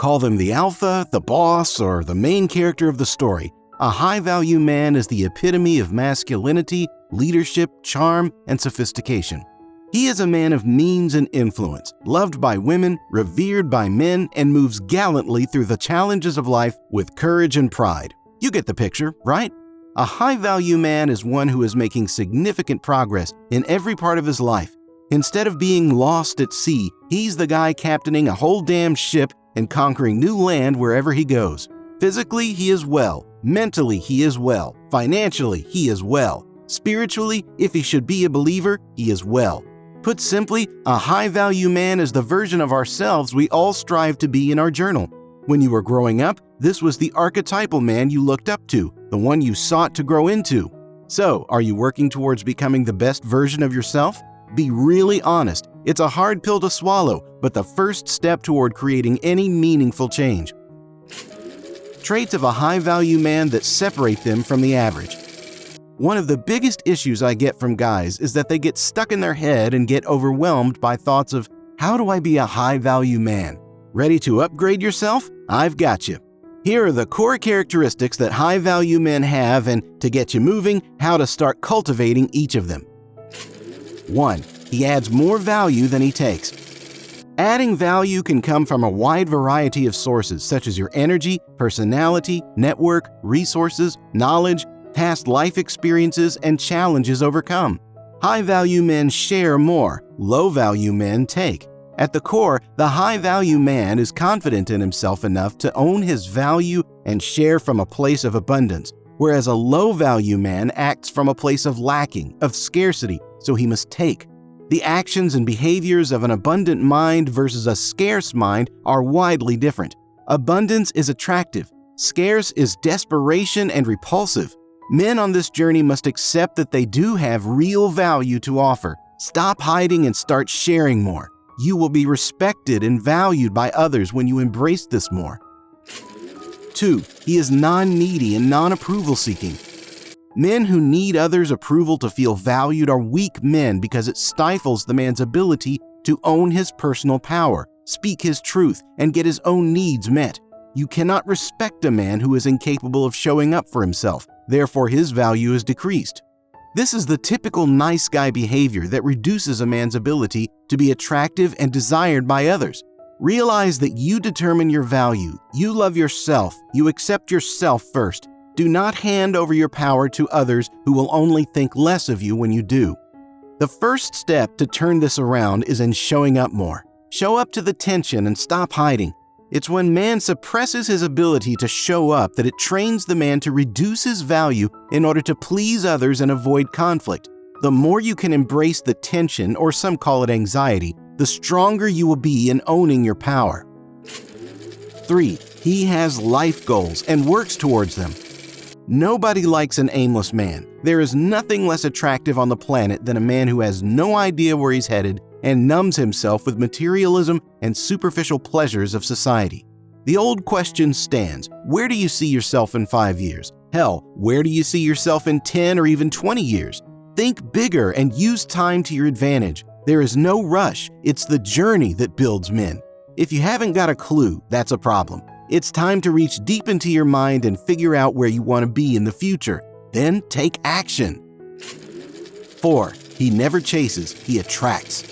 Call them the alpha, the boss, or the main character of the story. A high-value man is the epitome of masculinity, leadership, charm, and sophistication. He is a man of means and influence, loved by women, revered by men, and moves gallantly through the challenges of life with courage and pride. You get the picture, right? A high-value man is one who is making significant progress in every part of his life. Instead of being lost at sea, he's the guy captaining a whole damn ship and conquering new land wherever he goes. Physically, he is well. Mentally, he is well. Financially, he is well. Spiritually, if he should be a believer, he is well. Put simply, a high-value man is the version of ourselves we all strive to be in our journal. When you were growing up, this was the archetypal man you looked up to, the one you sought to grow into. So, are you working towards becoming the best version of yourself? Be really honest. It's a hard pill to swallow, but the first step toward creating any meaningful change. Traits of a high-value man that separate them from the average. One of the biggest issues I get from guys is that they get stuck in their head and get overwhelmed by thoughts of, how do I be a high-value man? Ready to upgrade yourself? I've got you. Here are the core characteristics that high-value men have, and to get you moving, how to start cultivating each of them. 1. He adds more value than he takes. Adding value can come from a wide variety of sources, such as your energy, personality, network, resources, knowledge, past life experiences, and challenges overcome. High-value men share more, low-value men take. At the core, the high-value man is confident in himself enough to own his value and share from a place of abundance, whereas a low-value man acts from a place of lacking, of scarcity, so he must take. The actions and behaviors of an abundant mind versus a scarce mind are widely different. Abundance is attractive. Scarce is desperation and repulsive. Men on this journey must accept that they do have real value to offer. Stop hiding and start sharing more. You will be respected and valued by others when you embrace this more. 2. He is non-needy and non-approval seeking. Men who need others' approval to feel valued are weak men because it stifles the man's ability to own his personal power, speak his truth, and get his own needs met. You cannot respect a man who is incapable of showing up for himself, therefore his value is decreased. This is the typical nice guy behavior that reduces a man's ability to be attractive and desired by others. Realize that you determine your value, you love yourself, you accept yourself first. Do not hand over your power to others who will only think less of you when you do. The first step to turn this around is in showing up more. Show up to the tension and stop hiding. It's when man suppresses his ability to show up that it trains the man to reduce his value in order to please others and avoid conflict. The more you can embrace the tension, or some call it anxiety, the stronger you will be in owning your power. 3. He has life goals and works towards them. Nobody likes an aimless man. There is nothing less attractive on the planet than a man who has no idea where he's headed and numbs himself with materialism and superficial pleasures of society. The old question stands, where do you see yourself in 5 years? Hell, where do you see yourself in 10 or even 20 years? Think bigger and use time to your advantage. There is no rush. It's the journey that builds men. If you haven't got a clue, that's a problem. It's time to reach deep into your mind and figure out where you want to be in the future. Then take action. 4. He never chases, he attracts.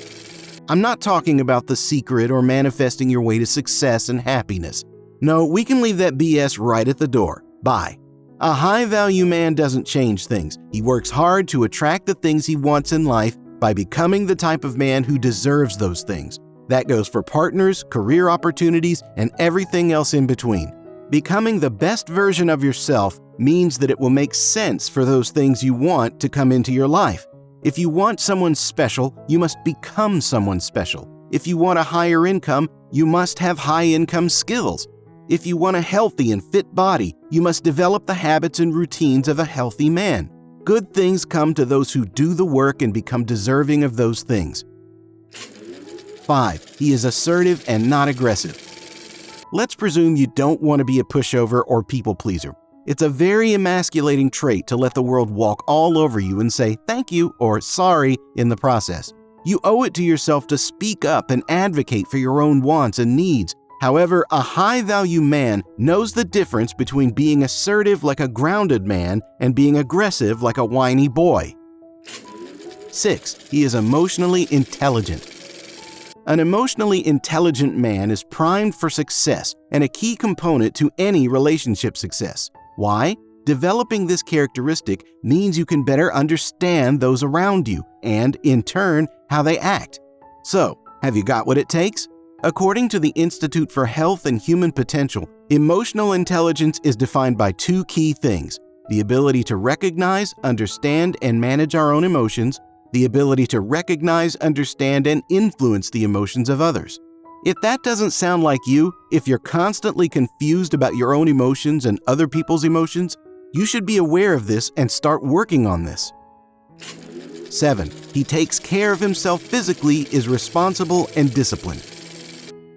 I'm not talking about The Secret or manifesting your way to success and happiness. No, we can leave that BS right at the door. Bye. A high-value man doesn't change things. He works hard to attract the things he wants in life by becoming the type of man who deserves those things. That goes for partners, career opportunities, and everything else in between. Becoming the best version of yourself means that it will make sense for those things you want to come into your life. If you want someone special, you must become someone special. If you want a higher income, you must have high-income skills. If you want a healthy and fit body, you must develop the habits and routines of a healthy man. Good things come to those who do the work and become deserving of those things. 5. He is assertive and not aggressive. Let's presume you don't want to be a pushover or people pleaser. It's a very emasculating trait to let the world walk all over you and say thank you or sorry in the process. You owe it to yourself to speak up and advocate for your own wants and needs. However, a high-value man knows the difference between being assertive like a grounded man and being aggressive like a whiny boy. 6. He is emotionally intelligent. An emotionally intelligent man is primed for success and a key component to any relationship success. Why? Developing this characteristic means you can better understand those around you and, in turn, how they act. So, have you got what it takes? According to the Institute for Health and Human Potential, emotional intelligence is defined by 2 key things: the ability to recognize, understand, and manage our own emotions, the ability to recognize, understand, and influence the emotions of others. If that doesn't sound like you, if you're constantly confused about your own emotions and other people's emotions, you should be aware of this and start working on this. 7. He takes care of himself physically, is responsible, and disciplined.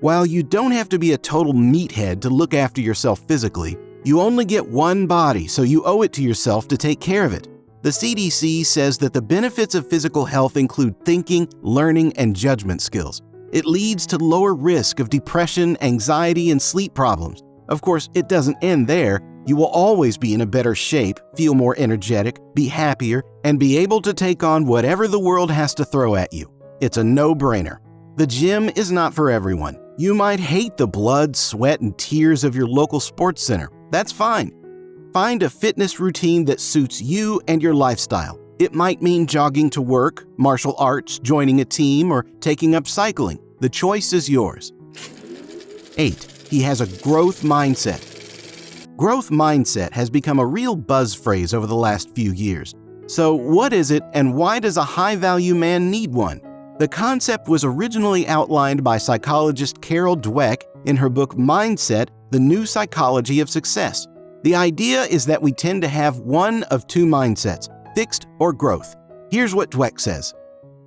While you don't have to be a total meathead to look after yourself physically, you only get one body, so you owe it to yourself to take care of it. The CDC says that the benefits of physical health include thinking, learning, and judgment skills. It leads to lower risk of depression, anxiety, and sleep problems. Of course, it doesn't end there. You will always be in a better shape, feel more energetic, be happier, and be able to take on whatever the world has to throw at you. It's a no-brainer. The gym is not for everyone. You might hate the blood, sweat, and tears of your local sports center. That's fine. Find a fitness routine that suits you and your lifestyle. It might mean jogging to work, martial arts, joining a team, or taking up cycling. The choice is yours. 8. He has a growth mindset. Growth mindset has become a real buzz phrase over the last few years. So what is it, and why does a high-value man need one? The concept was originally outlined by psychologist Carol Dweck in her book Mindset: The New Psychology of Success. The idea is that we tend to have one of 2 mindsets, fixed or growth. Here's what Dweck says.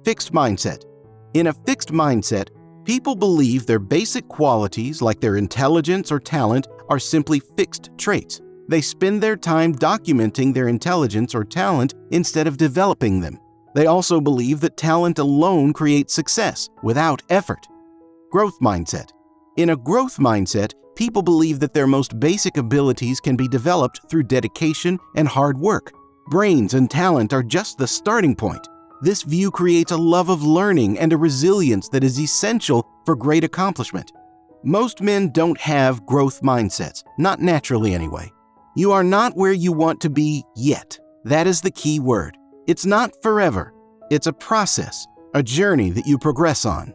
Fixed mindset. In a fixed mindset, people believe their basic qualities, like their intelligence or talent, are simply fixed traits. They spend their time documenting their intelligence or talent instead of developing them. They also believe that talent alone creates success without effort. Growth mindset. In a growth mindset, people believe that their most basic abilities can be developed through dedication and hard work. Brains and talent are just the starting point. This view creates a love of learning and a resilience that is essential for great accomplishment. Most men don't have growth mindsets, not naturally anyway. You are not where you want to be yet. That is the key word. It's not forever. It's a process, a journey that you progress on.